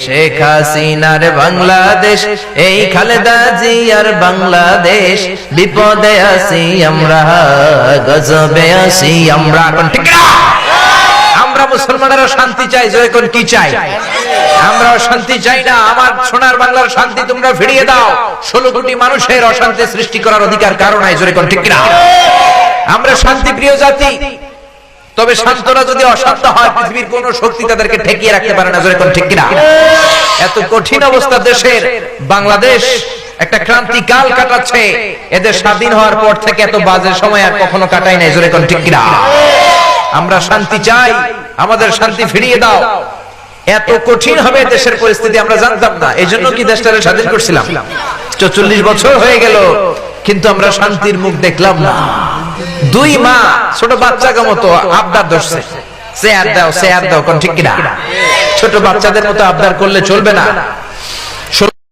শেখ হাসিনার বাংলাদেশ, এই খালেদা জিয়ার বাংলাদেশ, বিপদে আছি আমরা, গজবে আছি আমরা। কোন ঠিক না? আমরা মুসলমানেরা শান্তি চাই, জয় কোন কি চাই? আমরা শান্তি চাই না। আমার সোনার বাংলার শান্তি তোমরা ফিরিয়ে দাও। 16 কোটি মানুষের অশান্তি সৃষ্টি করার অধিকার কারো নাই, জয় কোন ঠিক না? আমরা শান্তি প্রিয় জাতি, তবে শান্তরা যদি অশান্ত হয় পৃথিবীর কোন শক্তি তাদেরকে ঠেকিয়ে রাখতে পারে না, জয় কোন ঠিক না? এত কঠিন অবস্থা দেশের, বাংলাদেশ একটা ক্রান্তিকাল কাটাচ্ছে। এদের স্বাধীন হওয়ার পর থেকে এত বাজে সময় আর কখনো কাটাই নাই, জয় কোন ঠিক না? আমরা শান্তি চাই, আমাদের শান্তি ফিরিয়ে দাও। এত কঠিন হবে দেশের পরিস্থিতি আমরা জানতাম না। এই জন্য কি দেশটাকে স্বাধীন করছিলাম। 44 বছর হয়ে গেল, কিন্তু আমরা শান্তির মুখ দেখলাম না। 2 মা ছোট বাচ্চাকে মতো আবদার ধরছে, চেয়ার দাও চেয়ার দাও, কোন ঠিক কিনা? ছোট বাচ্চাদের মতো আবদার করলে চলবে না।